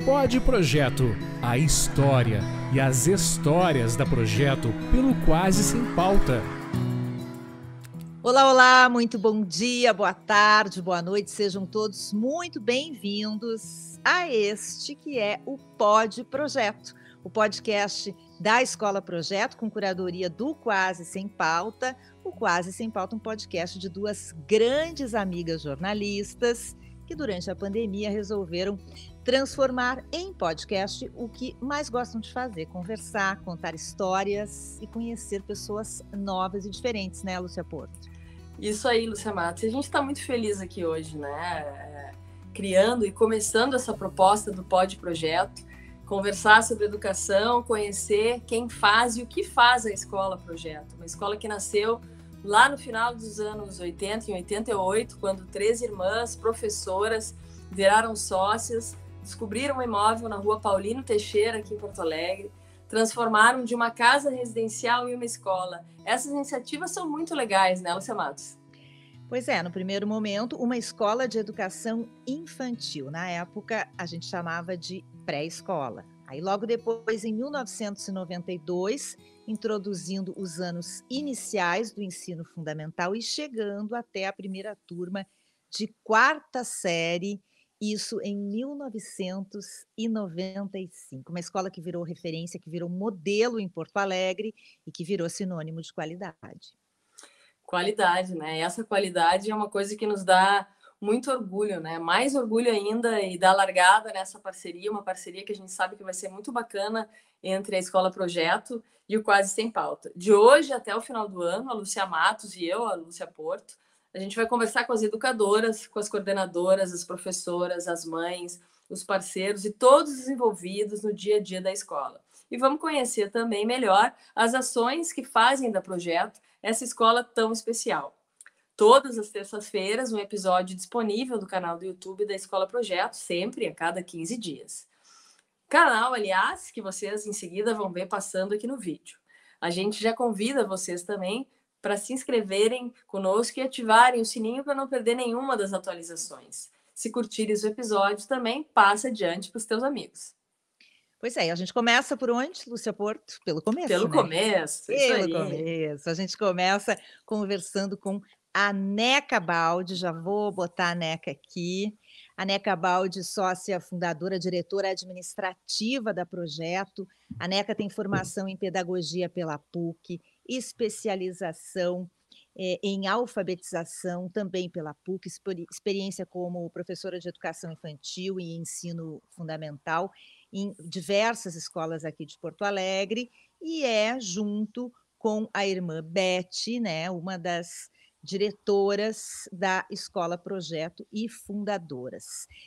Pod Projeto, a história e as histórias da Projeto pelo Quase Sem Pauta. Olá, olá, muito bom dia, boa tarde, boa noite, sejam todos muito bem-vindos a este que é o Pod Projeto, o podcast da Escola Projeto, com curadoria do Quase Sem Pauta. O Quase Sem Pauta, um podcast de duas grandes amigas jornalistas que durante a pandemia resolveram transformar em podcast o que mais gostam de fazer, conversar, contar histórias e conhecer pessoas novas e diferentes, né, Lúcia Porto? Isso aí, Lúcia Matos. A gente está muito feliz aqui hoje, né? Criando e começando essa proposta do Pod Projeto, conversar sobre educação, conhecer quem faz e o que faz a Escola Projeto. Uma escola que nasceu lá no final dos anos 80, em 88, quando 3 irmãs professoras viraram sócias, descobriram um imóvel na rua Paulino Teixeira, aqui em Porto Alegre, transformaram de uma casa residencial em uma escola. Essas iniciativas são muito legais, né, Lúcia Matos? Pois é, no primeiro momento, uma escola de educação infantil. Na época, a gente chamava de pré-escola. Aí, logo depois, em 1992, introduzindo os anos iniciais do ensino fundamental e chegando até a primeira turma de 4ª série, isso em 1995. Uma escola que virou referência, que virou modelo em Porto Alegre e que virou sinônimo de qualidade. Qualidade, né? Essa qualidade é uma coisa que nos dá muito orgulho, né? Mais orgulho ainda e dar largada nessa parceria, uma parceria que a gente sabe que vai ser muito bacana entre a Escola Projeto e o Quase Sem Pauta. De hoje até o final do ano, a Lúcia Matos e eu, a Lúcia Porto, a gente vai conversar com as educadoras, com as coordenadoras, as professoras, as mães, os parceiros e todos os envolvidos no dia a dia da escola. E vamos conhecer também melhor as ações que fazem da Projeto essa escola tão especial. Todas as terças-feiras, um episódio disponível do canal do YouTube da Escola Projeto, sempre a cada 15 dias. Canal, aliás, que vocês em seguida vão ver passando aqui no vídeo. A gente já convida vocês também para se inscreverem conosco e ativarem o sininho para não perder nenhuma das atualizações. Se curtires o episódio também, passa adiante para os teus amigos. Pois é, a gente começa por onde, Lúcia Porto? Pelo começo, Pelo né? começo, isso aí. Pelo começo. A gente começa conversando com a Neca Baldi, já vou botar a Neca aqui. A Neca Baldi, sócia fundadora, diretora administrativa da Projeto. A Neca tem formação em pedagogia pela PUC, especialização em alfabetização também pela PUC, experiência como professora de educação infantil e ensino fundamental em diversas escolas aqui de Porto Alegre, e junto com a irmã Beth, né, uma das diretoras da Escola Projeto e fundadoras.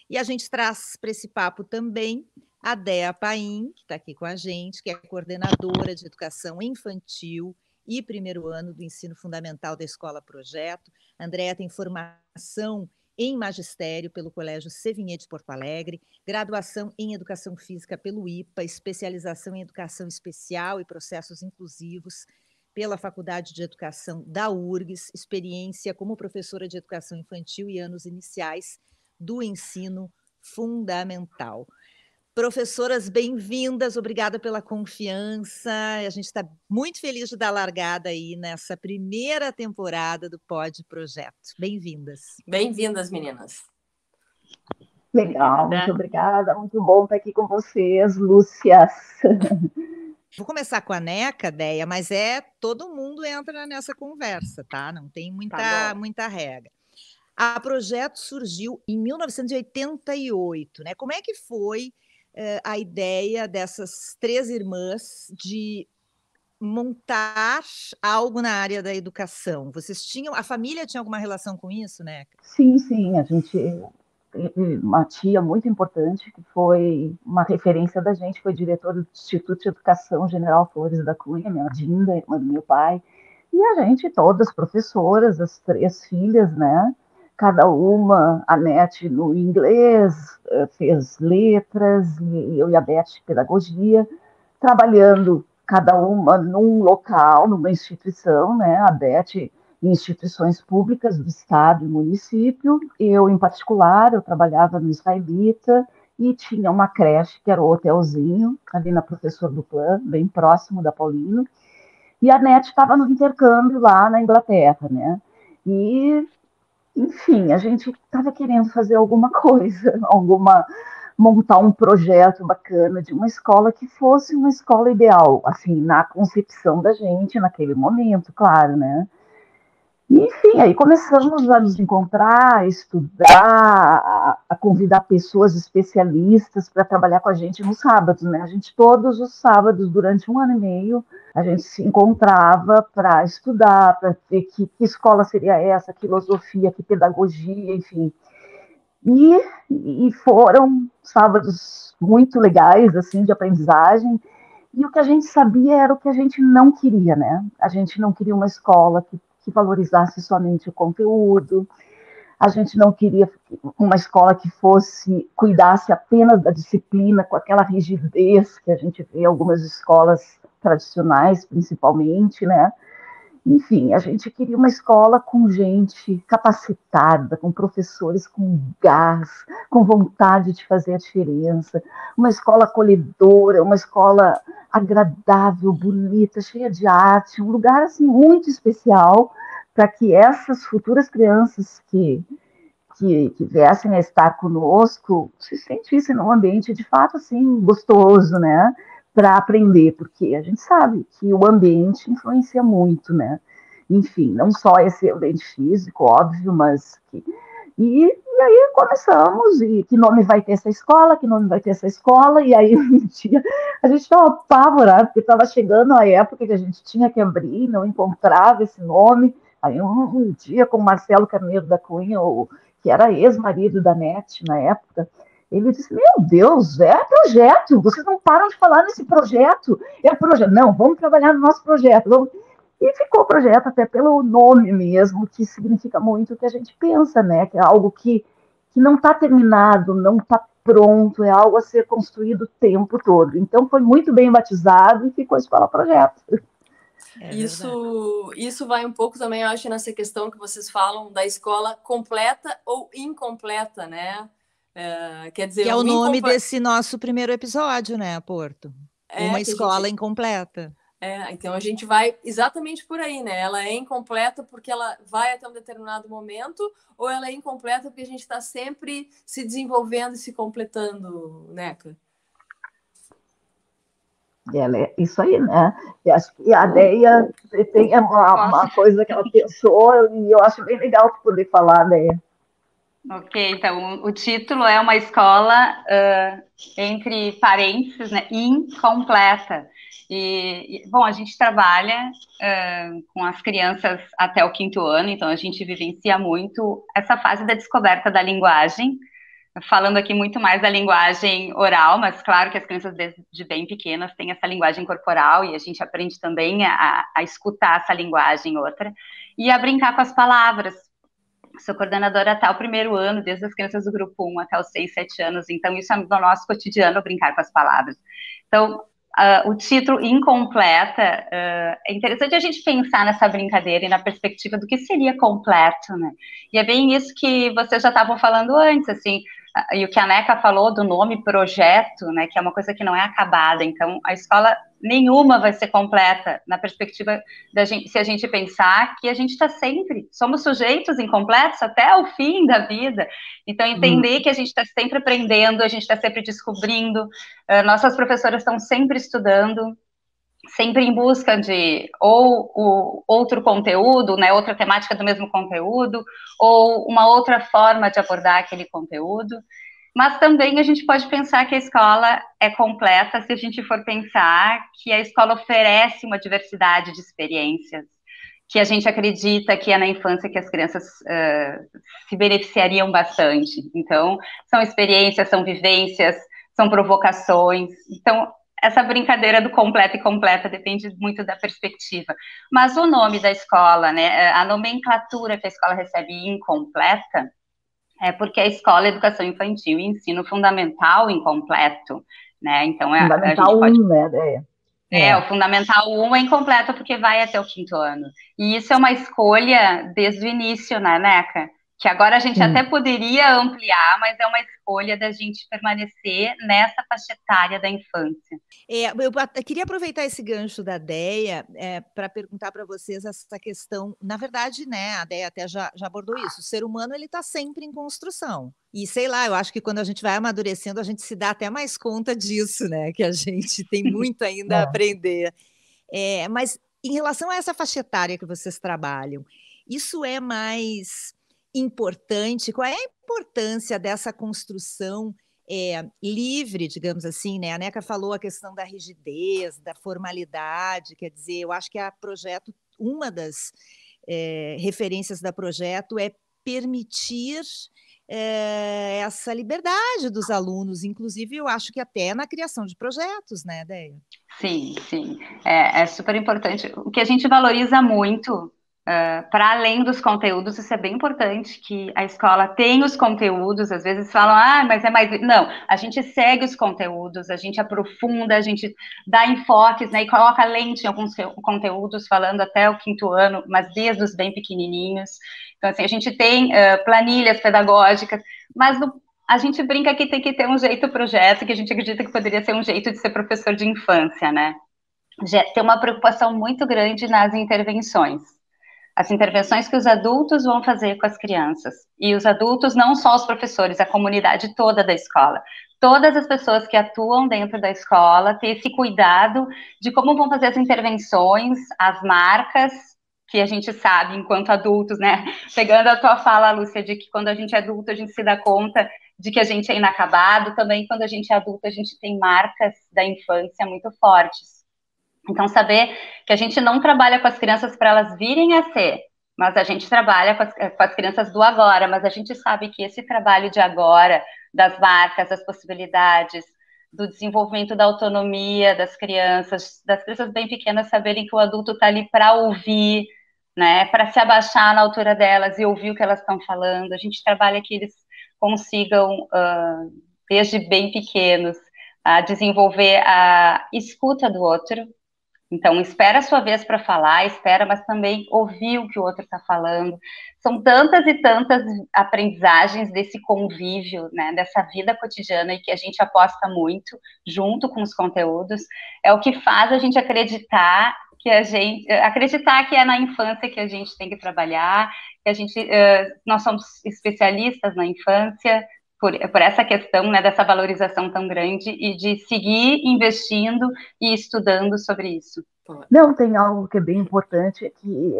E a gente traz para esse papo também a Dea Paim, que está aqui com a gente, que é coordenadora de educação infantil e primeiro ano do ensino fundamental da Escola Projeto. A Andréa tem formação em magistério pelo Colégio Sevinhê de Porto Alegre, graduação em educação física pelo IPA, especialização em educação especial e processos inclusivos pela Faculdade de Educação da URGS, experiência como professora de educação infantil e anos iniciais do ensino fundamental. Professoras, bem-vindas, obrigada pela confiança. A gente está muito feliz de dar largada aí nessa primeira temporada do Pod Projeto. Bem-vindas. Bem-vindas, meninas. Legal, muito obrigada. Muito bom estar aqui com vocês, Lúcias. Vou começar com a Neca, Deia, mas todo mundo entra nessa conversa, tá? Não tem muita regra. A Projeto surgiu em 1988, né? Como é que foi a ideia dessas 3 irmãs de montar algo na área da educação? A família tinha alguma relação com isso, né? Sim, a gente, uma tia muito importante, que foi uma referência da gente, foi diretora do Instituto de Educação General Flores da Cunha, minha Dinda, irmã do meu pai, e a gente, todas professoras, as 3 filhas, né? Cada uma, a Nete no inglês, fez letras, e eu e a Beth pedagogia, trabalhando cada uma num local, numa instituição, né? A Beth em instituições públicas do estado e município, eu em particular, eu trabalhava no Israelita e tinha uma creche, que era o hotelzinho, ali na Professor Duplan, bem próximo da Paulino, e a NET estava no intercâmbio lá na Inglaterra, né? E, enfim, a gente estava querendo fazer alguma coisa, montar um projeto bacana de uma escola que fosse uma escola ideal, assim, na concepção da gente, naquele momento, claro, né? E, enfim, aí começamos a nos encontrar, a estudar, a convidar pessoas especialistas para trabalhar com a gente nos sábados, né? A gente, todos os sábados, durante 1 ano e meio, a gente se encontrava para estudar, para ver que escola seria essa, que filosofia, que pedagogia, enfim. E foram sábados muito legais, assim, de aprendizagem. E o que a gente sabia era o que a gente não queria, né? A gente não queria uma escola que valorizasse somente o conteúdo, a gente não queria uma escola que cuidasse apenas da disciplina, com aquela rigidez que a gente vê em algumas escolas tradicionais, principalmente, né? Enfim, a gente queria uma escola com gente capacitada, com professores com gás, com vontade de fazer a diferença, uma escola acolhedora, uma escola agradável, bonita, cheia de arte, um lugar assim muito especial para que essas futuras crianças que viessem a estar conosco se sentissem num ambiente de fato assim gostoso, né? Para aprender, porque a gente sabe que o ambiente influencia muito, né? Enfim, não só esse ambiente físico, óbvio, mas e aí começamos, e que nome vai ter essa escola, que nome vai ter essa escola, e aí um dia a gente estava apavorado, porque estava chegando a época que a gente tinha que abrir, não encontrava esse nome, aí um dia com o Marcelo Carneiro da Cunha, que era ex-marido da NET na época, ele disse, meu Deus, é projeto, vocês não param de falar nesse projeto, é projeto, não, vamos trabalhar no nosso projeto, vamos... E ficou o projeto até pelo nome mesmo, que significa muito o que a gente pensa, né? Que é algo que não está terminado, não está pronto, é algo a ser construído o tempo todo. Então foi muito bem batizado e ficou Escola Projeto. Isso vai um pouco também, eu acho, nessa questão que vocês falam da escola completa ou incompleta, né? Quer dizer, que é o nome desse nosso primeiro episódio, né, Porto? Uma escola incompleta. Então a gente vai exatamente por aí, né? Ela é incompleta porque ela vai até um determinado momento, ou ela é incompleta porque a gente está sempre se desenvolvendo e se completando, Neca? Isso aí, né? Eu acho que a Deia tem uma coisa que ela pensou e eu acho bem legal poder falar, Deia. Ok, então o título é uma escola, entre parênteses, né, incompleta. Bom, a gente trabalha com as crianças até o 5º ano, então a gente vivencia muito essa fase da descoberta da linguagem, falando aqui muito mais da linguagem oral, mas claro que as crianças desde bem pequenas têm essa linguagem corporal e a gente aprende também a escutar essa linguagem outra e a brincar com as palavras. Sou coordenadora até o 1º ano, desde as crianças do grupo 1 até os 6, 7 anos, então isso é no nosso cotidiano, brincar com as palavras. Então, o título incompleta, é interessante a gente pensar nessa brincadeira e na perspectiva do que seria completo, né? E é bem isso que vocês já estavam falando antes, assim, e o que a Neca falou do nome projeto, né, que é uma coisa que não é acabada, então a escola nenhuma vai ser completa na perspectiva da gente, se a gente pensar que a gente está sempre, somos sujeitos incompletos até o fim da vida, então entender que a gente está sempre aprendendo, a gente está sempre descobrindo, nossas professoras estão sempre estudando, sempre em busca de ou outro conteúdo, né, outra temática do mesmo conteúdo, ou uma outra forma de abordar aquele conteúdo, mas também a gente pode pensar que a escola é completa se a gente for pensar que a escola oferece uma diversidade de experiências, que a gente acredita que é na infância que as crianças se beneficiariam bastante. Então, são experiências, são vivências, são provocações, então essa brincadeira do completo e completa depende muito da perspectiva. Mas o nome da escola, né, a nomenclatura que a escola recebe incompleta, é porque a escola é educação infantil e ensino fundamental incompleto, né? Então, fundamental a gente pode... 1, né? O fundamental 1 é incompleto porque vai até o 5º ano. E isso é uma escolha desde o início, né, Neca? que agora a gente Sim. até poderia ampliar, mas é uma escolha da gente permanecer nessa faixa etária da infância. Eu queria aproveitar esse gancho da Déia para perguntar para vocês essa questão. Na verdade, né, a Déia até já abordou isso. O ser humano ele está sempre em construção. E sei lá, eu acho que quando a gente vai amadurecendo, a gente se dá até mais conta disso, né? Que a gente tem muito ainda a aprender. Mas em relação a essa faixa etária que vocês trabalham, isso é mais importante? Qual é a importância dessa construção livre, digamos assim, né? A Neca falou a questão da rigidez, da formalidade, quer dizer, eu acho que a Projeto, uma das referências da Projeto é permitir essa liberdade dos alunos, inclusive eu acho que até na criação de projetos, né, Déia? Sim, sim, é super importante. O que a gente valoriza muito, para além dos conteúdos, isso é bem importante, que a escola tem os conteúdos, às vezes falam, mas é mais... Não, a gente segue os conteúdos, a gente aprofunda, a gente dá enfoques, né, e coloca lente em alguns conteúdos, falando até o 5º ano, mas desde os bem pequenininhos. Então, assim, a gente tem planilhas pedagógicas, mas a gente brinca que tem que ter um jeito projeto, que a gente acredita que poderia ser um jeito de ser professor de infância, né? Tem uma preocupação muito grande nas intervenções. As intervenções que os adultos vão fazer com as crianças. E os adultos, não só os professores, a comunidade toda da escola. Todas as pessoas que atuam dentro da escola, ter esse cuidado de como vão fazer as intervenções, as marcas, que a gente sabe enquanto adultos, né? Pegando a tua fala, Lúcia, de que quando a gente é adulto, a gente se dá conta de que a gente é inacabado. Também, quando a gente é adulto, a gente tem marcas da infância muito fortes. Então, saber que a gente não trabalha com as crianças para elas virem a ser, mas a gente trabalha com as crianças do agora, mas a gente sabe que esse trabalho de agora, das marcas, das possibilidades, do desenvolvimento da autonomia das crianças bem pequenas saberem que o adulto está ali para ouvir, né, para se abaixar na altura delas e ouvir o que elas estão falando. A gente trabalha que eles consigam, desde bem pequenos, a desenvolver a escuta do outro. Então, espera a sua vez para falar, mas também ouvir o que o outro está falando. São tantas e tantas aprendizagens desse convívio, né, dessa vida cotidiana, e que a gente aposta muito, junto com os conteúdos, é o que faz a gente acreditar que é na infância que a gente tem que trabalhar, que nós somos especialistas na infância, por essa questão, né, dessa valorização tão grande e de seguir investindo e estudando sobre isso. Não, tem algo que é bem importante, que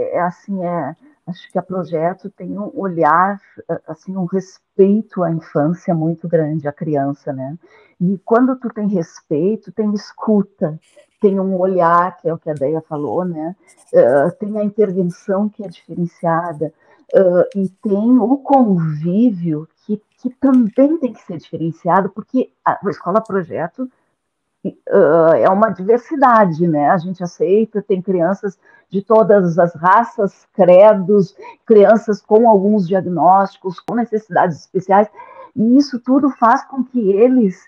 acho que a Projeto tem um olhar, assim, um respeito à infância muito grande, à criança, né? E quando tu tem respeito, tem escuta, tem um olhar, que é o que a Déia falou, né? Tem a intervenção que é diferenciada, e tem o convívio que também tem que ser diferenciado, porque a Escola Projeto é uma diversidade, né? A gente aceita, tem crianças de todas as raças, credos, crianças com alguns diagnósticos, com necessidades especiais, e isso tudo faz com que eles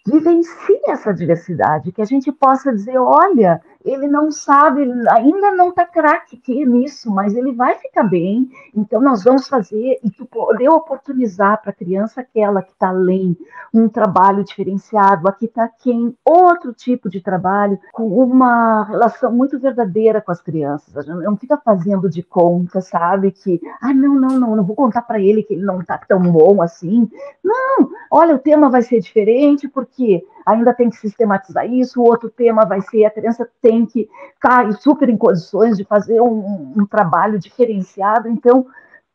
vivenciem essa diversidade, que a gente possa dizer, olha, ele não sabe, ele ainda não está craque nisso, mas ele vai ficar bem, então nós vamos fazer, e tu poder oportunizar para a criança aquela que está além, um trabalho diferenciado, aqui está quem, outro tipo de trabalho, com uma relação muito verdadeira com as crianças, a gente não fica fazendo de conta, sabe, que, não vou contar para ele que ele não está tão bom assim, não, olha, o tema vai ser diferente, porque ainda tem que sistematizar isso, o outro tema vai ser, a criança tem que estar super em condições de fazer um trabalho diferenciado, então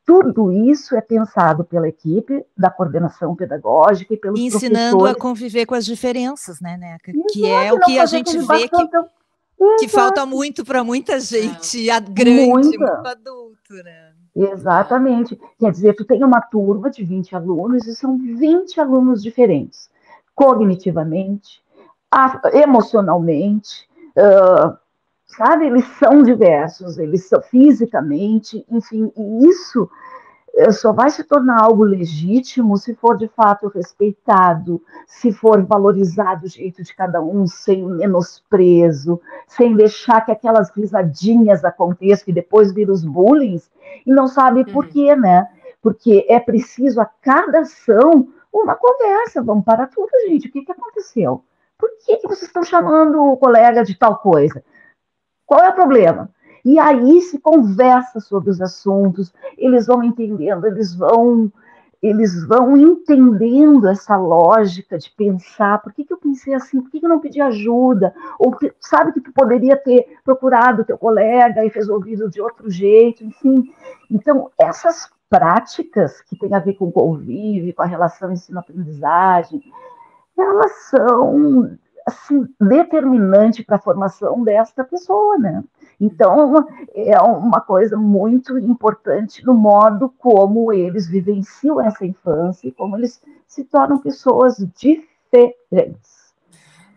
tudo isso é pensado pela equipe da coordenação pedagógica e pelos ensinando professores. A conviver com as diferenças, né, Neca? Que é o que a gente vê que falta muito para muita gente, muito adulto, né? Exatamente. Quer dizer, tu tem uma turma de 20 alunos e são 20 alunos diferentes, cognitivamente, emocionalmente, sabe? Eles são diversos, eles são fisicamente, enfim, e isso só vai se tornar algo legítimo se for de fato respeitado, se for valorizado o jeito de cada um, sem menosprezo, sem deixar que aquelas risadinhas aconteçam, que depois viram os bullying, e não sabe por quê, né? porque é preciso a cada ação uma conversa. Vamos parar tudo, gente. O que aconteceu? Por que vocês estão chamando o colega de tal coisa? Qual é o problema? E aí se conversa sobre os assuntos, eles vão entendendo, eles vão entendendo essa lógica de pensar, por que eu pensei assim, por que eu não pedi ajuda? Ou sabe que tu poderia ter procurado teu colega e resolvido de outro jeito, enfim. Então, essas práticas que têm a ver com o convívio, com a relação ensino-aprendizagem, elas são assim, determinante para a formação desta pessoa, né? Então, é uma coisa muito importante no modo como eles vivenciam essa infância e como eles se tornam pessoas diferentes.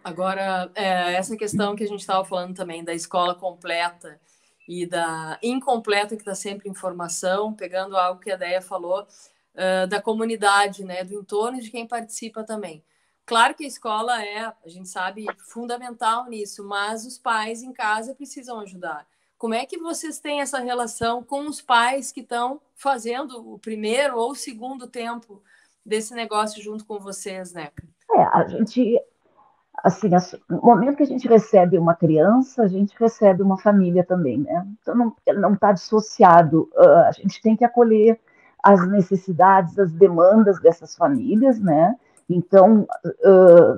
Agora, essa questão que a gente estava falando também da escola completa e da incompleta, que está sempre em formação, pegando algo que a Déia falou, da comunidade, né, do entorno de quem participa também. Claro que a escola a gente sabe, fundamental nisso, mas os pais em casa precisam ajudar. Como é que vocês têm essa relação com os pais que estão fazendo o primeiro ou o segundo tempo desse negócio junto com vocês, né? A gente, assim, no momento que a gente recebe uma criança, a gente recebe uma família também, né? Então, não está dissociado. A gente tem que acolher as necessidades, as demandas dessas famílias, né? Então,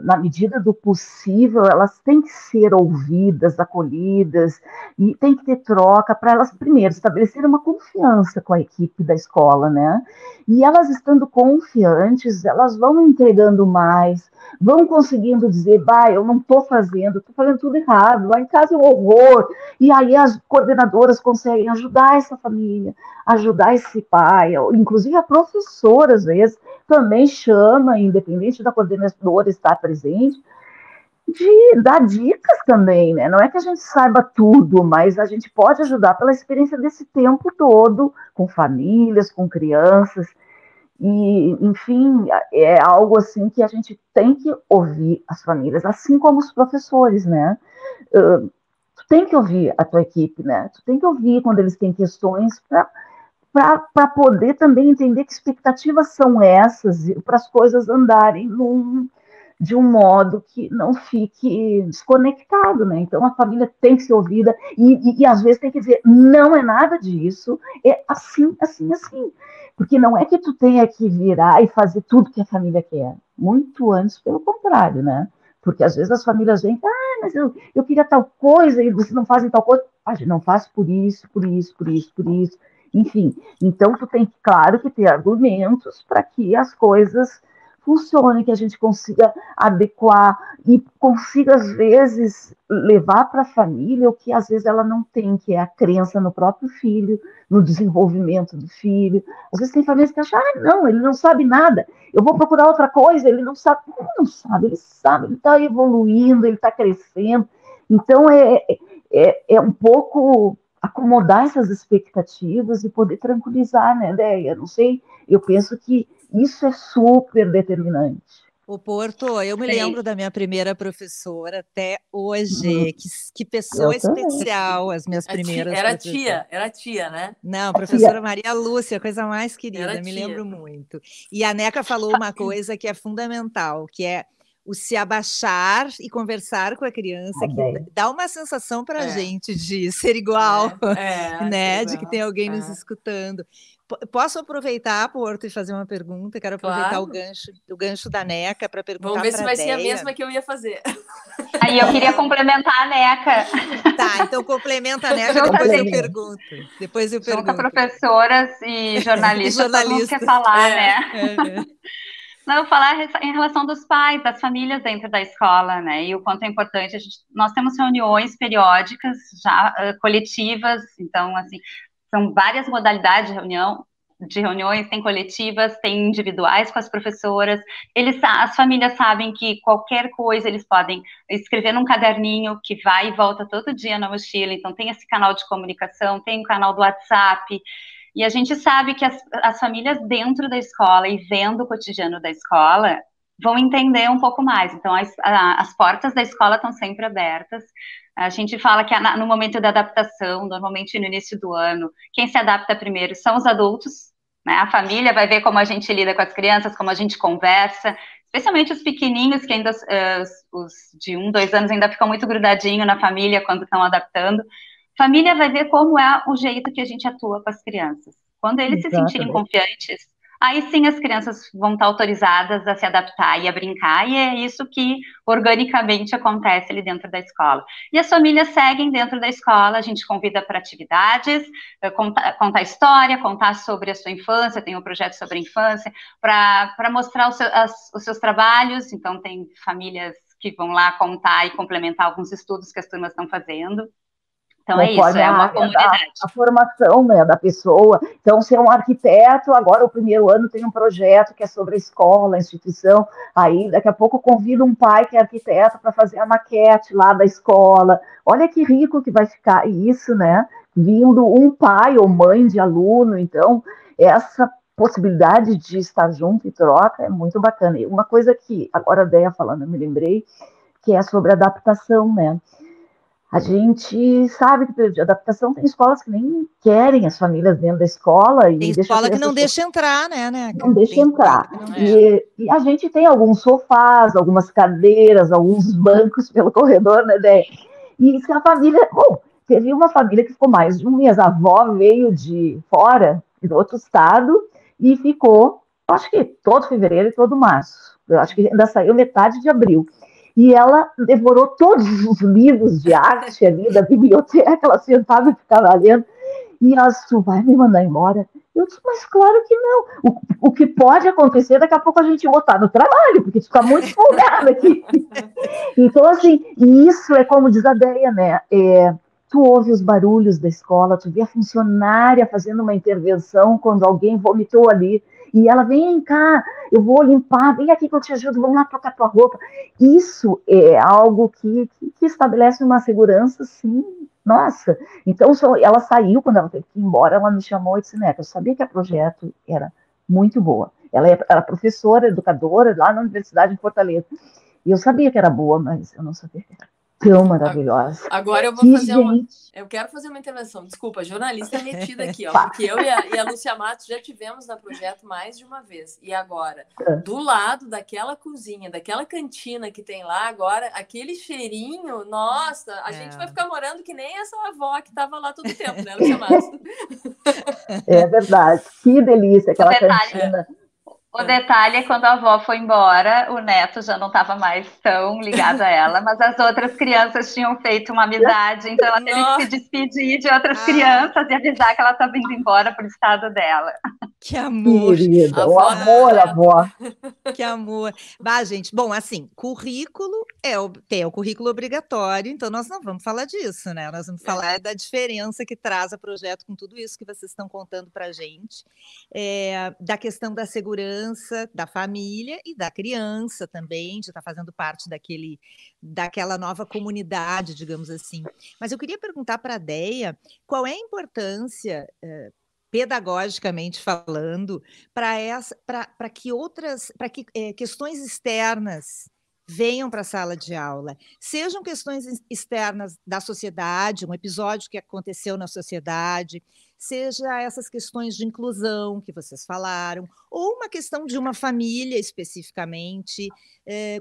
na medida do possível, elas têm que ser ouvidas, acolhidas, e tem que ter troca para elas, primeiro, estabelecer uma confiança com a equipe da escola, né? E elas estando confiantes, elas vão entregando mais, vão conseguindo dizer, bah, eu não estou fazendo tudo errado, lá em casa é um horror. E aí as coordenadoras conseguem ajudar essa família, ajudar esse pai, inclusive a professora, às vezes, também chama, independente da coordenadora estar presente, de dar dicas também, né? Não é que a gente saiba tudo, mas a gente pode ajudar pela experiência desse tempo todo, com famílias, com crianças, e, enfim, é algo assim que a gente tem que ouvir as famílias, assim como os professores, né? Tu tem que ouvir a tua equipe, né? Tu tem que ouvir quando eles têm questões para poder também entender que expectativas são essas para as coisas andarem de um modo que não fique desconectado, né? Então a família tem que ser ouvida e às vezes tem que dizer, não é nada disso, é assim, assim, assim. Porque não é que tu tenha que virar e fazer tudo que a família quer. Muito antes, pelo contrário, né? Porque às vezes as famílias vêm, mas eu queria tal coisa e vocês não fazem tal coisa. A gente não faz por isso, por isso, por isso, por isso. Enfim, então tu tem, claro, que ter argumentos para que as coisas funcionem, que a gente consiga adequar e consiga, às vezes, levar para a família o que, às vezes, ela não tem, que é a crença no próprio filho, no desenvolvimento do filho. Às vezes tem famílias que acham, não, ele não sabe nada, eu vou procurar outra coisa, ele não sabe. Não sabe, ele sabe, ele está evoluindo, ele está crescendo. Então, é um pouco acomodar essas expectativas e poder tranquilizar, né, Déia? Não sei, eu penso que isso é super determinante. O Porto, eu me lembro da minha primeira professora até hoje. Que pessoa especial, as minhas primeiras professoras. Era tia, né? Não, professora Maria Lúcia, coisa mais querida, me lembro muito. E a Neca falou uma coisa que é fundamental, que é o se abaixar e conversar com a criança, que dá uma sensação para a gente de ser igual, né? De que tem alguém nos escutando. Posso aproveitar, Porto, e fazer uma pergunta? Quero aproveitar o gancho da Neca para perguntar para a Déia. Vamos ver se vai ser a mesma que eu ia fazer. Aí eu queria complementar a Neca. Tá, então complementa a Neca, depois eu pergunto. Depois eu pergunto. Junto a professoras e jornalistas, todo mundo quer falar, né? Não, eu vou falar em relação dos pais, das famílias dentro da escola, né? E o quanto é importante. Nós temos reuniões periódicas, já coletivas, então, assim, são várias modalidades de reuniões, tem coletivas, tem individuais com as professoras. As famílias sabem que qualquer coisa eles podem escrever num caderninho que vai e volta todo dia na mochila, então tem esse canal de comunicação, tem o canal do WhatsApp. E a gente sabe que as famílias dentro da escola e vendo o cotidiano da escola vão entender um pouco mais. Então, as portas da escola estão sempre abertas. A gente fala que no momento da adaptação, normalmente no início do ano, quem se adapta primeiro são os adultos, né? A família vai ver como a gente lida com as crianças, como a gente conversa, especialmente os pequenininhos, que ainda, os de 1, 2 anos ainda ficam muito grudadinho na família quando estão adaptando. Família vai ver como é o jeito que a gente atua com as crianças. Quando eles se sentirem confiantes, aí sim as crianças vão estar autorizadas a se adaptar e a brincar, e é isso que organicamente acontece ali dentro da escola. E as famílias seguem dentro da escola, a gente convida para atividades, contar história, contar sobre a sua infância, tem um projeto sobre a infância, para mostrar os seus trabalhos, então tem famílias que vão lá contar e complementar alguns estudos que as turmas estão fazendo. Então é isso, é uma comunidade. A formação, né, da pessoa. Então, se é um arquiteto, agora o primeiro ano tem um projeto que é sobre a escola, a instituição, aí daqui a pouco convido um pai que é arquiteto para fazer a maquete lá da escola. Olha que rico que vai ficar isso, né? Vindo um pai ou mãe de aluno, então essa possibilidade de estar junto e troca é muito bacana. E uma coisa que, agora a Déia falando, eu me lembrei, que é sobre adaptação, né? A gente sabe que de adaptação tem escolas que nem querem as famílias dentro da escola. E tem escola que não deixa entrar, né? Não deixa entrar. E a gente tem alguns sofás, algumas cadeiras, alguns bancos pelo corredor, né, Déia? E se a família... Bom, teve uma família que ficou mais de um mês. A avó veio de fora, de outro estado, e ficou, acho que todo fevereiro e todo março. Eu acho que ainda saiu metade de abril. E ela devorou todos os livros de arte ali da biblioteca, ela sentava e ficava lendo, e ela disse, tu vai me mandar embora? Eu disse, mas claro que não. O que pode acontecer, daqui a pouco a gente botar no trabalho, porque tu fica muito folgada aqui. Então, assim, e isso é como diz a Déia, né? Tu ouve os barulhos da escola, tu vê a funcionária fazendo uma intervenção quando alguém vomitou ali, e ela, vem cá, eu vou limpar, vem aqui que eu te ajudo, vamos lá trocar tua roupa. Isso é algo que estabelece uma segurança, sim, nossa. Então, ela saiu, quando ela teve que ir embora, ela me chamou e disse, Neca, eu sabia que a projeto era muito boa. Ela era professora, educadora, lá na Universidade de Fortaleza. E eu sabia que era boa, mas eu não sabia que era tão maravilhosa. Agora eu vou fazer eu quero fazer uma intervenção. Desculpa, jornalista metida aqui, ó, porque eu e a Lúcia Matos já tivemos na projeto mais de uma vez. E agora, do lado daquela cozinha, daquela cantina que tem lá, agora, aquele cheirinho, nossa, a gente vai ficar morando que nem essa avó que estava lá todo o tempo, né, Lúcia Matos? É verdade, que delícia aquela cantina. O detalhe é quando a avó foi embora, o neto já não estava mais tão ligado a ela, mas as outras crianças tinham feito uma amizade, então ela teve que se despedir de outras crianças e avisar que ela estava indo embora para o estado dela. Que amor! Querida, o amor, avó. Que amor. Bah, gente, bom, assim, currículo tem o currículo obrigatório, então nós não vamos falar disso, né? Nós vamos falar da diferença que traz a projeto com tudo isso que vocês estão contando para a gente, da questão da segurança da família e da criança também, de estar fazendo parte daquela nova comunidade, digamos assim. Mas eu queria perguntar para a Déia qual é a importância pedagogicamente falando, para que questões externas venham para a sala de aula, sejam questões externas da sociedade, um episódio que aconteceu na sociedade, seja essas questões de inclusão que vocês falaram, ou uma questão de uma família especificamente.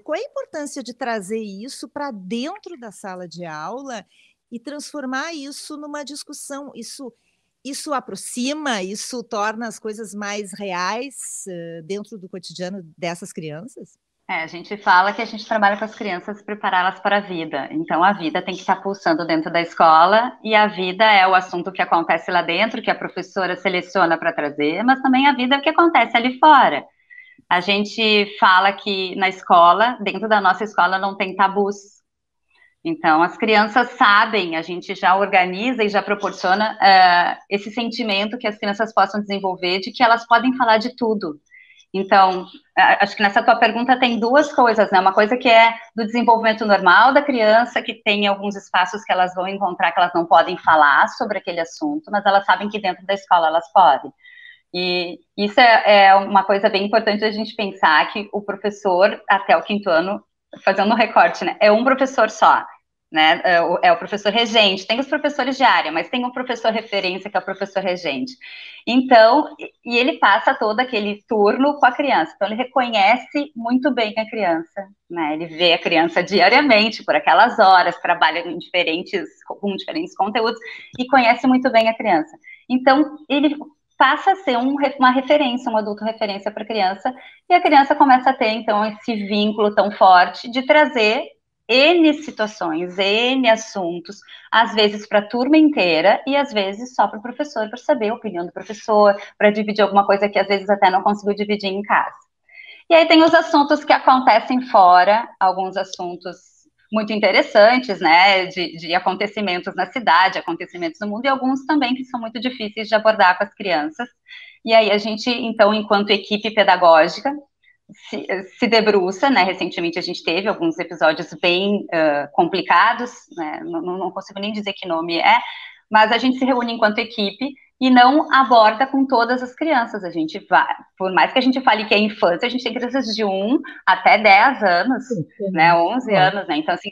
Qual é a importância de trazer isso para dentro da sala de aula e transformar isso numa discussão? Isso aproxima, isso torna as coisas mais reais dentro do cotidiano dessas crianças? A gente fala que a gente trabalha com as crianças, prepará-las para a vida. Então, a vida tem que estar pulsando dentro da escola, e a vida é o assunto que acontece lá dentro, que a professora seleciona para trazer, mas também a vida é o que acontece ali fora. A gente fala que na escola, dentro da nossa escola, não tem tabus. Então, as crianças sabem, a gente já organiza e já proporciona esse sentimento que as crianças possam desenvolver de que elas podem falar de tudo. Então, acho que nessa tua pergunta tem duas coisas, né? Uma coisa que é do desenvolvimento normal da criança, que tem alguns espaços que elas vão encontrar que elas não podem falar sobre aquele assunto, mas elas sabem que dentro da escola elas podem. E isso é uma coisa bem importante a gente pensar, que o professor, até o 5º ano, fazendo um recorte, né? É um professor só. né? É o professor regente, tem os professores de área, mas tem um professor referência que é o professor regente. Então, e ele passa todo aquele turno com a criança, então ele reconhece muito bem a criança, né? Ele vê a criança diariamente, por aquelas horas, trabalha com diferentes conteúdos e conhece muito bem a criança. Então, ele passa a ser uma referência, um adulto referência para a criança, e a criança começa a ter, então, esse vínculo tão forte de trazer N situações, N assuntos, às vezes para a turma inteira e às vezes só para o professor, para saber a opinião do professor, para dividir alguma coisa que às vezes até não conseguiu dividir em casa. E aí tem os assuntos que acontecem fora, alguns assuntos muito interessantes, né, de acontecimentos na cidade, acontecimentos no mundo, e alguns também que são muito difíceis de abordar com as crianças. E aí a gente, então, enquanto equipe pedagógica, se debruça, né? Recentemente a gente teve alguns episódios bem complicados, né? Não consigo nem dizer que nome é, mas a gente se reúne enquanto equipe e não aborda com todas as crianças. A gente vai, por mais que a gente fale que é infância, a gente tem crianças de 1 até 10 anos, né? 11 anos, né? Então, assim,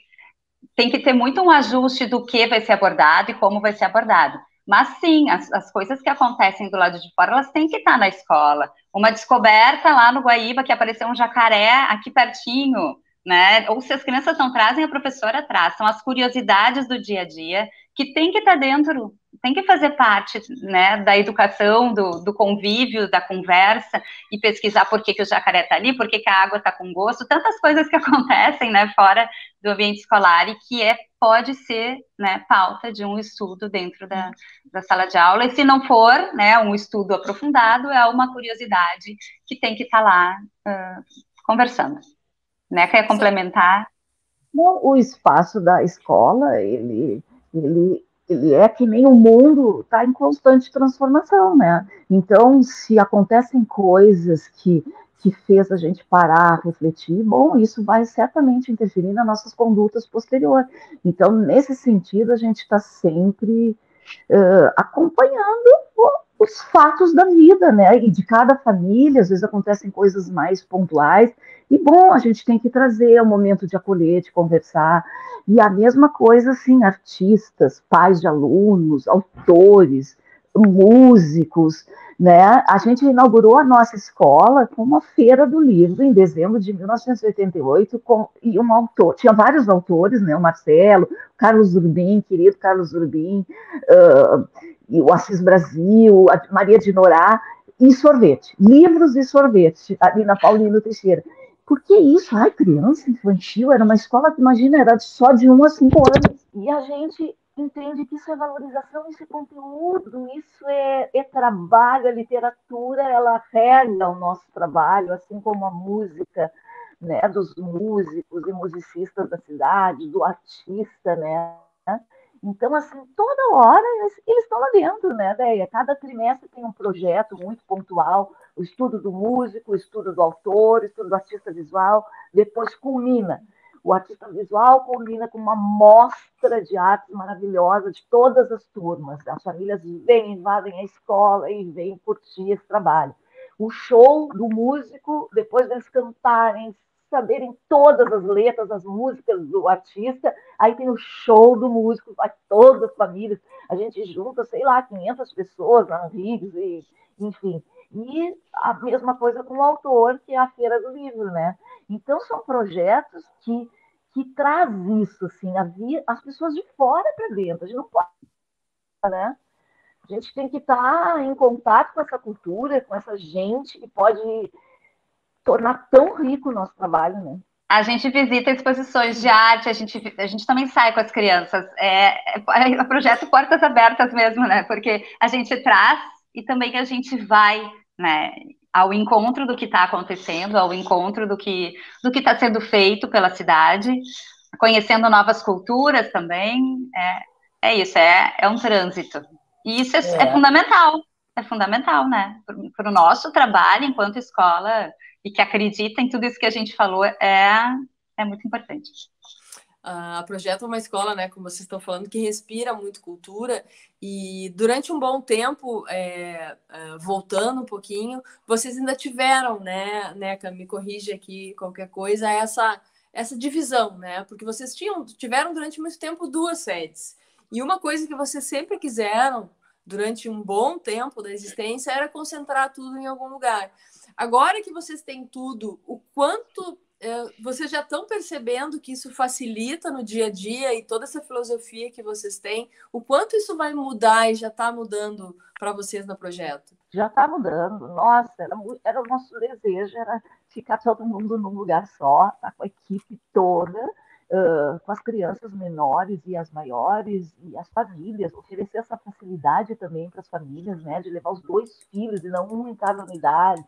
tem que ter muito um ajuste do que vai ser abordado e como vai ser abordado. Mas sim, as coisas que acontecem do lado de fora, elas têm que estar na escola. Uma descoberta lá no Guaíba, que apareceu um jacaré aqui pertinho, né? Ou se as crianças não trazem, a professora traz. São as curiosidades do dia a dia que tem que estar dentro, tem que fazer parte, né, da educação, do convívio, da conversa, e pesquisar por que o jacaré está ali, por que a água está com gosto, tantas coisas que acontecem, né, fora do ambiente escolar e que pode ser, né, pauta de um estudo dentro da sala de aula, e se não for, né, um estudo aprofundado, é uma curiosidade que tem que estar lá conversando. Né, quer complementar? Não, o espaço da escola, ele é que nem o mundo está em constante transformação, né? Então, se acontecem coisas que fez a gente parar, refletir, bom, isso vai certamente interferir nas nossas condutas posteriores. Então, nesse sentido, a gente está sempre acompanhando os fatos da vida, né? E de cada família, às vezes acontecem coisas mais pontuais, e bom, a gente tem que trazer o momento de acolher, de conversar, e a mesma coisa, assim, artistas, pais de alunos, autores, músicos, né? A gente inaugurou a nossa escola com uma feira do livro em dezembro de 1988, e um autor, tinha vários autores, né? O Marcelo, Carlos Urbim, querido Carlos Urbim, e o Assis Brasil, a Maria de Norá, e sorvete, livros e sorvete, ali na Paulino Teixeira. Por que isso? Ai, criança infantil, era uma escola que, imagina, era só de 1 a 5 anos. E a gente entende que isso é valorização, isso é conteúdo, isso é trabalho, a literatura, ela rega o nosso trabalho, assim como a música, né, dos músicos e musicistas da cidade, do artista, né? Então, assim, toda hora eles estão lá dentro, né, Déia? Cada trimestre tem um projeto muito pontual, o estudo do músico, o estudo do autor, o estudo do artista visual, depois culmina. O artista visual culmina com uma mostra de arte maravilhosa de todas as turmas. As famílias vêm, invadem a escola e vêm curtir esse trabalho. O show do músico, depois deles cantarem, saberem todas as letras, as músicas do artista, aí tem o show do músico, vai todas as famílias, a gente junta, sei lá, 500 pessoas lá no Rio, enfim. E a mesma coisa com o autor, que é a Feira do Livro, né? Então, são projetos que trazem isso, assim, as pessoas de fora para dentro, a gente não pode, né? A gente tem que estar em contato com essa cultura, com essa gente que pode tornar tão rico o nosso trabalho, né? A gente visita exposições de arte, a gente também sai com as crianças. É projeto Portas Abertas mesmo, né? Porque a gente traz e também a gente vai, né, ao encontro do que está acontecendo, ao encontro do que está sendo feito pela cidade, conhecendo novas culturas também. É isso, é um trânsito. E isso é fundamental, né? Para o nosso trabalho enquanto escola, e que acredita em tudo isso que a gente falou, é muito importante. A Projeto é uma escola, né, como vocês estão falando, que respira muito cultura, e durante um bom tempo, voltando um pouquinho, vocês ainda tiveram, né, Neca, me corrige aqui qualquer coisa, essa essa divisão, né? Porque vocês tiveram durante muito tempo 2 sedes. E uma coisa que vocês sempre quiseram, durante um bom tempo da existência, era concentrar tudo em algum lugar. Agora que vocês têm tudo, o quanto vocês já estão percebendo que isso facilita no dia a dia e toda essa filosofia que vocês têm, o quanto isso vai mudar e já está mudando para vocês no projeto? Já está mudando. Nossa, era o nosso desejo, era ficar todo mundo num lugar só, tá, com a equipe toda, com as crianças menores e as maiores, e as famílias, oferecer essa facilidade também para as famílias, né, de levar os 2 filhos e não um em cada unidade,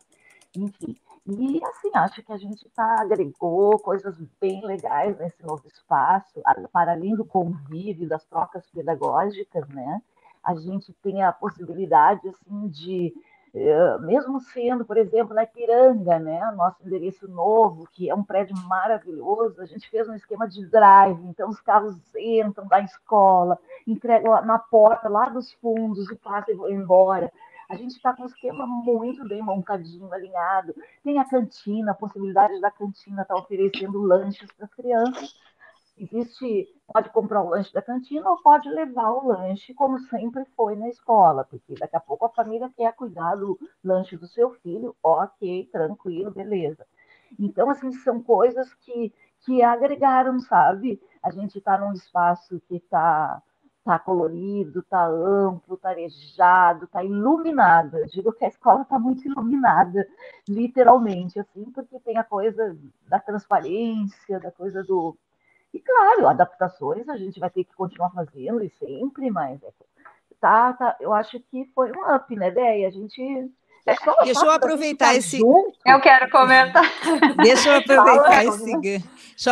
enfim. E, assim, acho que a gente agregou coisas bem legais nesse novo espaço, para além do convívio, das trocas pedagógicas, né? A gente tem a possibilidade, assim, de, mesmo sendo, por exemplo, na Ipiranga, né? Nosso endereço novo, que é um prédio maravilhoso, a gente fez um esquema de drive, então os carros entram da escola, entregam na porta lá dos fundos e passam e vão embora. A gente está com um esquema muito bem montadinho, alinhado. Tem a cantina, a possibilidade da cantina estar oferecendo lanches para as crianças. Pode comprar o lanche da cantina ou pode levar o lanche, como sempre foi na escola, porque daqui a pouco a família quer cuidar do lanche do seu filho, ok, tranquilo, beleza. Então, assim, são coisas que agregaram, sabe? A gente está num espaço que está colorido, está amplo, está arejado, está iluminado. Eu digo que a escola está muito iluminada, literalmente, assim, porque tem a coisa da transparência, da coisa do... E, claro, adaptações a gente vai ter que continuar fazendo, e sempre, mas eu acho que foi um up, né, Déia? A gente... Deixa eu aproveitar esse... Eu quero comentar. Deixa eu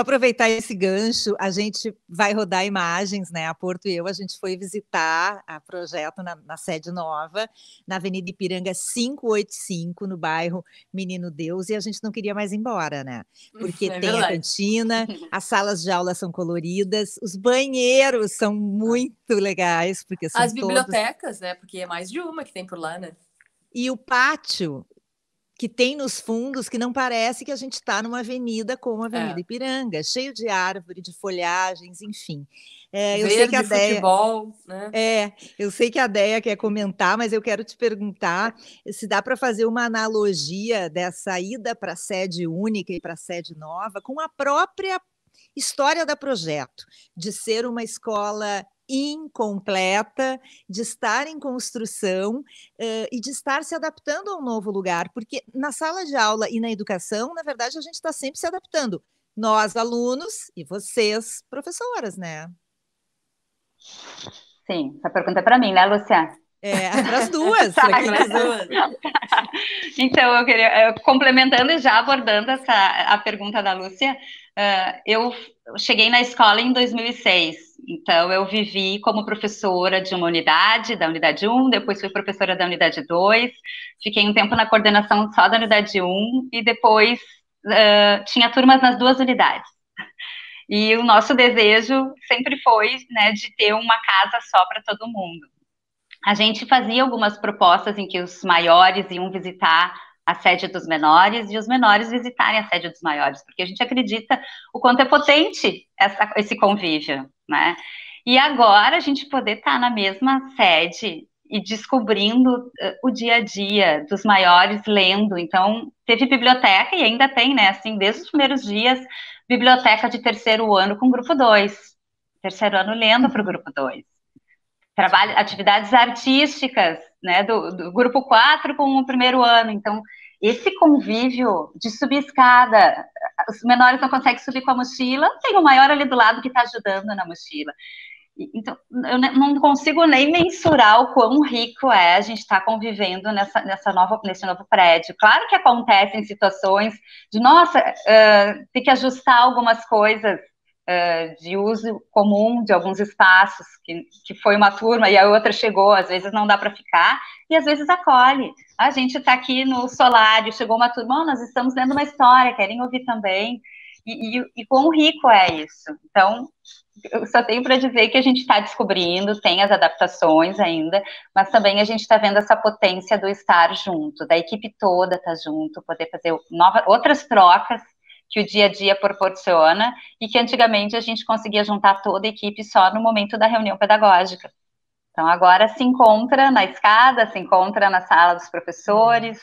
aproveitar esse gancho. A gente vai rodar imagens, né? A Porto e eu, a gente foi visitar a projeto na sede nova, na Avenida Ipiranga 585, no bairro Menino Deus, e a gente não queria mais ir embora, né? Porque tem verdade. A cantina, as salas de aula são coloridas, os banheiros são muito legais, porque são as bibliotecas, né? Porque é mais de uma que tem por lá, né? E o pátio que tem nos fundos, que não parece que a gente está numa avenida como a Avenida Ipiranga, cheio de árvore, de folhagens, enfim. Eu sei que a Déia, futebol, né? Eu sei que a Déia quer comentar, mas eu quero te perguntar se dá para fazer uma analogia dessa ida para a sede única e para a sede nova com a própria história do projeto, de ser uma escola incompleta, de estar em construção e de estar se adaptando a um novo lugar, porque na sala de aula e na educação, na verdade, a gente está sempre se adaptando. Nós, alunos, e vocês, professoras, né? Sim, essa pergunta é para mim, né, Luciana? Para as duas. Então, eu queria, complementando e já abordando a pergunta da Lúcia, eu cheguei na escola em 2006, então eu vivi como professora de uma unidade, da unidade 1, depois fui professora da unidade 2, fiquei um tempo na coordenação só da unidade 1 e depois tinha turmas nas 2 unidades. E o nosso desejo sempre foi, né, de ter uma casa só para todo mundo. A gente fazia algumas propostas em que os maiores iam visitar a sede dos menores e os menores visitarem a sede dos maiores, porque a gente acredita o quanto é potente esse convívio, né? E agora a gente poder estar na mesma sede e descobrindo o dia a dia dos maiores lendo. Então, teve biblioteca e ainda tem, né? Assim, desde os primeiros dias, biblioteca de 3º ano com grupo 2. 3º ano lendo para o grupo 2. Atividades artísticas, né, do grupo 4 com o 1º ano. Então, esse convívio de subir escada, os menores não conseguem subir com a mochila, tem o maior ali do lado que está ajudando na mochila. Então, eu não consigo nem mensurar o quão rico é a gente estar convivendo nesse novo prédio. Claro que acontecem situações de, nossa, ter que ajustar algumas coisas, de uso comum de alguns espaços, que foi uma turma e a outra chegou, às vezes não dá para ficar, e às vezes acolhe. A gente está aqui no solário, chegou uma turma, nós estamos lendo uma história, querem ouvir também, e quão rico é isso. Então, eu só tenho para dizer que a gente está descobrindo, tem as adaptações ainda, mas também a gente está vendo essa potência do estar junto, da equipe toda estar junto, poder fazer outras trocas que o dia a dia proporciona e que antigamente a gente conseguia juntar toda a equipe só no momento da reunião pedagógica. Então, agora se encontra na escada, se encontra na sala dos professores.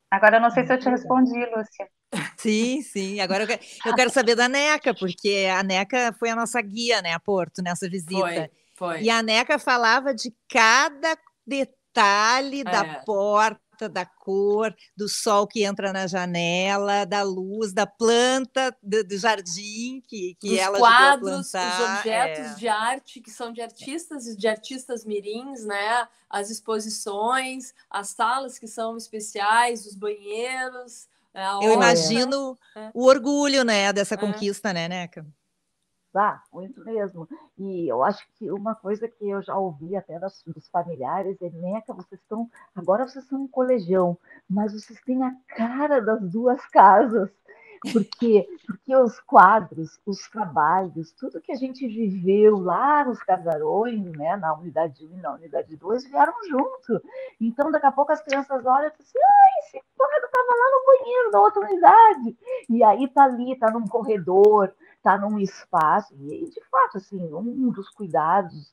Agora, eu não sei se eu te respondi, Lúcia. Sim, sim. Agora eu quero saber da Neca, porque a Neca foi a nossa guia, né, a Porto, nessa visita. Foi. E a Neca falava de cada detalhe da porta, da cor, do sol que entra na janela, da luz, da planta do jardim que ela quadros, ajudou a plantar. Os objetos de arte que são de artistas mirins, né? As exposições, as salas que são especiais, os banheiros. Eu imagino o orgulho, né, dessa conquista, né, Neca? Muito mesmo. E eu acho que uma coisa que eu já ouvi até dos familiares é: Neca, agora vocês são um colegião, mas vocês têm a cara das duas casas. Porque os quadros, os trabalhos, tudo que a gente viveu lá nos casarões, né, na unidade 1 e na unidade 2, vieram junto. Então, daqui a pouco as crianças olham e dizem assim: esse quadro estava lá no banheiro da outra unidade. E aí está ali, está num corredor, está num espaço. E, de fato, assim, um dos cuidados.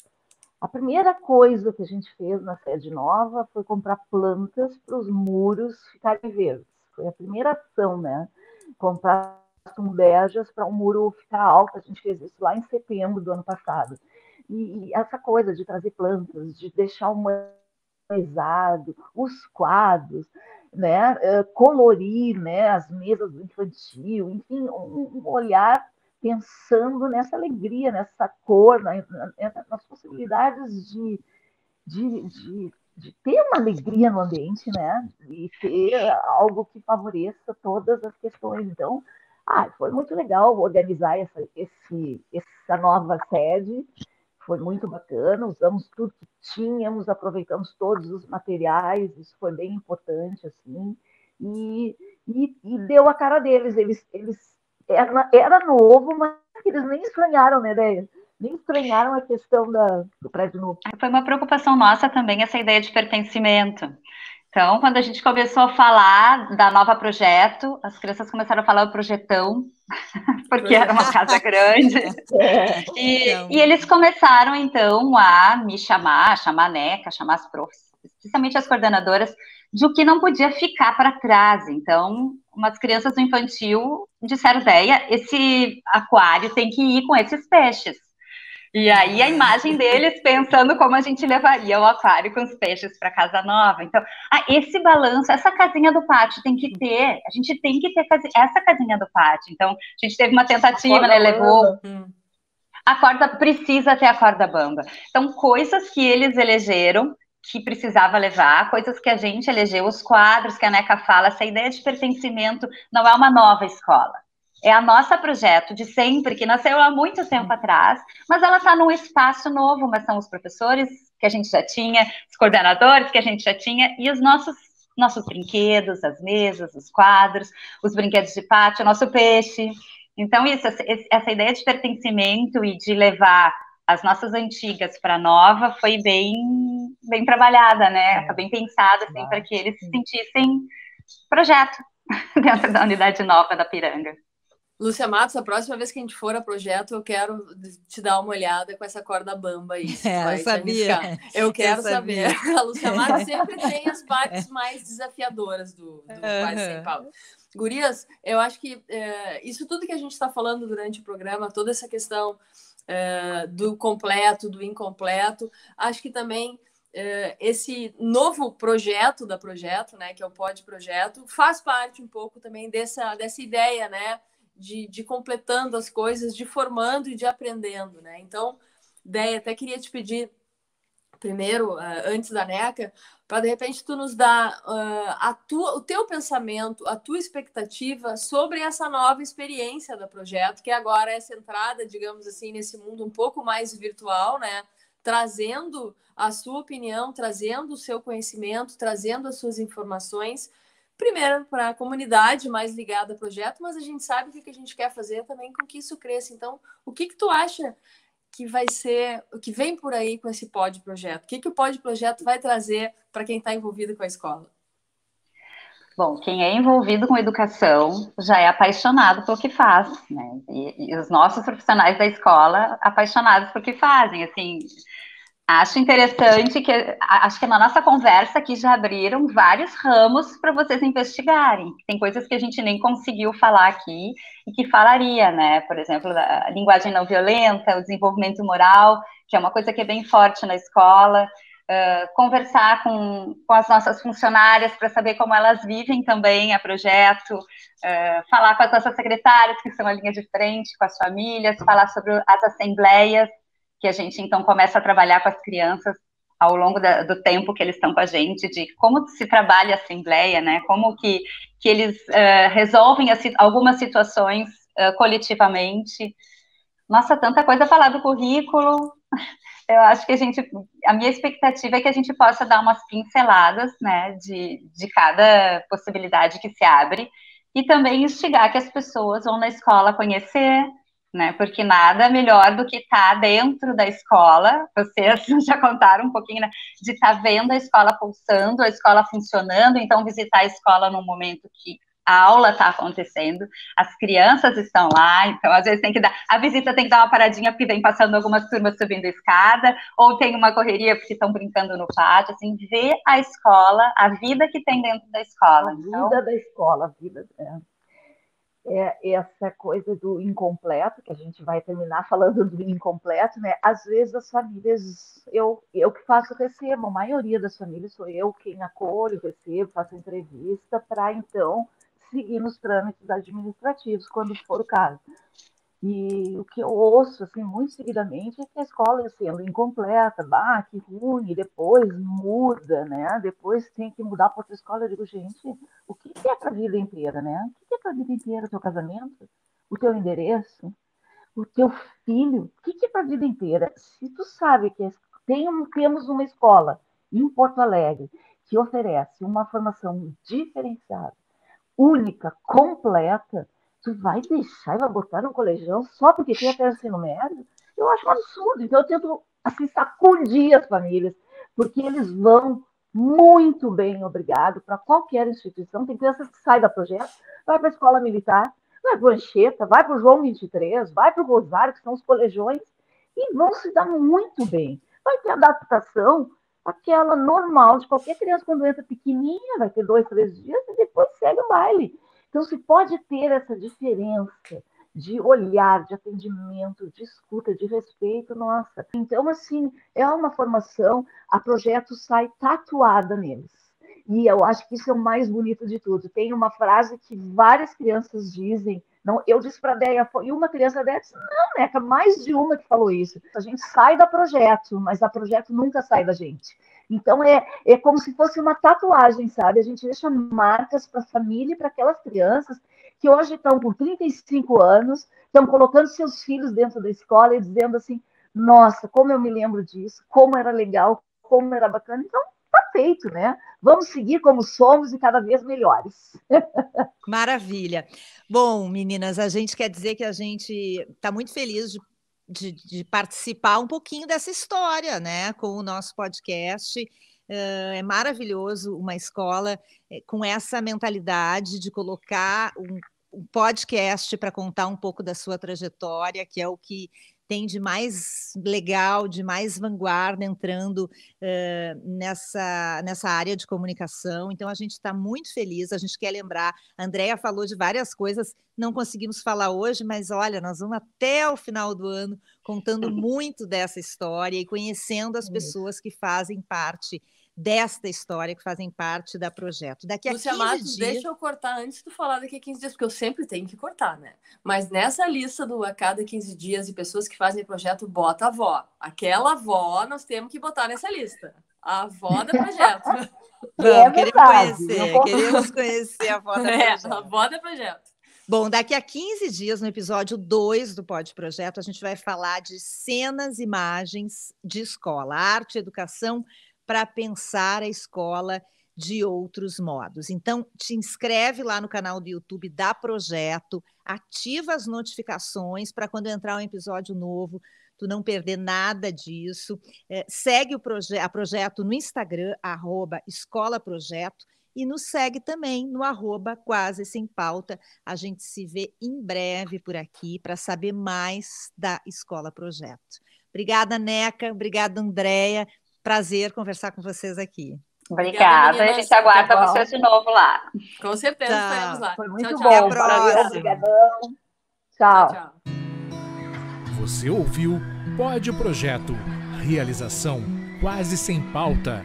A primeira coisa que a gente fez na sede nova foi comprar plantas para os muros ficarem verdes. Foi a primeira ação, né? Comprar umbejas para o muro ficar alto. A gente fez isso lá em setembro do ano passado. E essa coisa de trazer plantas, de deixar humanizado, os quadros, né? Colorir, né? As mesas do infantil, enfim, um olhar pensando nessa alegria, nessa cor, nas possibilidades de ter uma alegria no ambiente, né? E ter algo que favoreça todas as questões. Então, foi muito legal organizar essa nova sede. Foi muito bacana, usamos tudo que tínhamos, aproveitamos todos os materiais, isso foi bem importante, assim, e deu a cara deles. Eles era novo, mas eles nem estranharam, né, ideia? Nem estranharam a questão do prédio novo. Foi uma preocupação nossa também essa ideia de pertencimento. Então, quando a gente começou a falar da nova projeto, as crianças começaram a falar o projetão, porque era uma casa grande. E eles começaram, então, a me chamar a Neca, chamar as profs, especialmente as coordenadoras, de o que não podia ficar para trás. Então, umas crianças do infantil disseram: Déia, esse aquário tem que ir com esses peixes. E aí a imagem deles pensando como a gente levaria o aquário com os peixes para casa nova. Então, esse balanço, essa casinha do pátio tem que ter, a gente tem que ter essa casinha do pátio. Então, a gente teve uma tentativa, né, levou... A corda precisa ter a corda bamba. Então, coisas que eles elegeram, que precisava levar, coisas que a gente elegeu, os quadros que a Neca fala, essa ideia de pertencimento não é uma nova escola. É a nossa projeto de sempre, que nasceu há muito tempo atrás, mas ela está num espaço novo, mas são os professores que a gente já tinha, os coordenadores que a gente já tinha, e os nossos brinquedos, as mesas, os quadros, os brinquedos de pátio, o nosso peixe. Então, essa ideia de pertencimento e de levar as nossas antigas para a nova foi bem trabalhada, né? Foi bem pensada, assim, para que eles se sentissem projeto dentro da unidade nova da Piranga. Lúcia Matos, a próxima vez que a gente for a projeto, eu quero te dar uma olhada com essa corda bamba aí. Eu sabia. Eu quero saber. A Lúcia Matos sempre tem as partes mais desafiadoras do Quase Sem Pauta. Gurias, eu acho que isso tudo que a gente está falando durante o programa, toda essa questão do completo, do incompleto, acho que também esse novo projeto da Projeto, né, que é o Pod Projeto, faz parte um pouco também dessa ideia, né, de completando as coisas, de formando e de aprendendo, né? Então, Déia, até queria te pedir primeiro, antes da Neca, para de repente tu nos dar o teu pensamento, a tua expectativa sobre essa nova experiência da Projeto, que agora é centrada, digamos assim, nesse mundo um pouco mais virtual, né? Trazendo a sua opinião, trazendo o seu conhecimento, trazendo as suas informações, primeiro para a comunidade mais ligada ao projeto, mas a gente sabe o que a gente quer fazer também com que isso cresça. Então, o que tu acha que vai ser, o que vem por aí com esse Pod Projeto? O que o Pod Projeto vai trazer para quem está envolvido com a escola? Bom, quem é envolvido com educação já é apaixonado pelo que faz, né? E os nossos profissionais da escola apaixonados pelo que fazem, assim. Acho interessante acho que na nossa conversa aqui já abriram vários ramos para vocês investigarem. Tem coisas que a gente nem conseguiu falar aqui e que falaria, né? Por exemplo, a linguagem não violenta, o desenvolvimento moral, que é uma coisa que é bem forte na escola. Conversar com as nossas funcionárias para saber como elas vivem também a projeto, falar com as nossas secretárias, que são a linha de frente, com as famílias, falar sobre as assembleias, que a gente, então, começa a trabalhar com as crianças ao longo do tempo que eles estão com a gente, de como se trabalha a assembleia, né? Como que eles resolvem algumas situações coletivamente. Nossa, tanta coisa a falar do currículo. Eu acho que a minha expectativa é que a gente possa dar umas pinceladas, né, de cada possibilidade que se abre, e também instigar que as pessoas vão na escola conhecer, né, porque nada melhor do que estar dentro da escola. Vocês já contaram um pouquinho, né, de estar vendo a escola pulsando, a escola funcionando, então visitar a escola num momento que a aula está acontecendo, as crianças estão lá, então às vezes a visita tem que dar uma paradinha porque vem passando algumas turmas subindo a escada, ou tem uma correria porque estão brincando no pátio, assim, ver a escola, a vida que tem dentro da escola. A vida da escola, a vida... essa coisa do incompleto, que a gente vai terminar falando do incompleto, né? Às vezes as famílias, eu que recebo, a maioria das famílias sou eu quem acolho, recebo, faço entrevista para então seguir nos trâmites administrativos, quando for o caso. E o que eu ouço assim, muito seguidamente é que a escola sendo incompleta, que ruim, depois muda, né? Depois tem que mudar para outra escola. Eu digo, gente, o que é para a vida inteira, né? O que é para a vida inteira? O teu casamento? O teu endereço? O teu filho? O que é para a vida inteira? Se tu sabe que temos uma escola em Porto Alegre que oferece uma formação diferenciada, única, completa, tu vai deixar e vai botar no colegião só porque tem até o ensino médio? Eu acho um absurdo. Então eu tento assim, sacudir as famílias, porque eles vão muito bem, obrigado, para qualquer instituição. Tem crianças que saem da projeto, vai para a escola militar, vai para o Anchieta, vai para o João 23, vai para o Rosário, que são os colegiões, e vão se dar muito bem. Vai ter adaptação aquela normal de qualquer criança quando entra pequenininha, vai ter 2, 3 dias e depois segue o baile. Então, se pode ter essa diferença de olhar, de atendimento, de escuta, de respeito, nossa. Então, assim, é uma formação, a projeto sai tatuada neles. E eu acho que isso é o mais bonito de tudo. Tem uma frase que várias crianças dizem, não, eu disse para a Déia, e uma criança disse, não, Neca, mais de uma que falou isso. A gente sai da projeto, mas a projeto nunca sai da gente. Então, é como se fosse uma tatuagem, sabe? A gente deixa marcas para a família e para aquelas crianças que hoje estão com 35 anos, estão colocando seus filhos dentro da escola e dizendo assim, nossa, como eu me lembro disso, como era legal, como era bacana. Então, tá feito, né? Vamos seguir como somos e cada vez melhores. Maravilha. Bom, meninas, a gente quer dizer que a gente está muito feliz de participar um pouquinho dessa história, né, com o nosso podcast. É maravilhoso uma escola com essa mentalidade de colocar um podcast para contar um pouco da sua trajetória, que é o que tem de mais legal, de mais vanguarda entrando nessa área de comunicação. Então, a gente está muito feliz, a gente quer lembrar, a Andréia falou de várias coisas, não conseguimos falar hoje, mas olha, nós vamos até o final do ano contando muito dessa história e conhecendo as pessoas que fazem parte desta história, que fazem parte da projeto. Daqui a Lúcia 15 Matos, dias... deixa eu cortar antes de tu falar daqui a 15 dias, porque eu sempre tenho que cortar, né? Mas nessa lista do a cada 15 dias de pessoas que fazem projeto, bota a avó. Aquela avó nós temos que botar nessa lista. A avó do projeto. Queremos conhecer a avó do projeto. A avó do projeto. Bom, daqui a 15 dias, no episódio 2 do Pod Projeto, a gente vai falar de cenas, imagens de escola, arte e educação para pensar a escola de outros modos. Então, te inscreve lá no canal do YouTube da Projeto, ativa as notificações para quando entrar um episódio novo, tu não perder nada disso. Segue a Projeto no Instagram, @escolaprojeto, e nos segue também no @quase sem pauta. A gente se vê em breve por aqui para saber mais da Escola Projeto. Obrigada, Neca. Obrigada, Andréia. Prazer conversar com vocês aqui. Obrigada. A gente aguarda vocês de novo lá. Com certeza, estaremos lá. Foi muito Tchau, bom. tchau. Até a próxima. Obrigadão. Tchau, Tchau. tchau. Você ouviu Pod Projeto. Realização Quase Sem Pauta.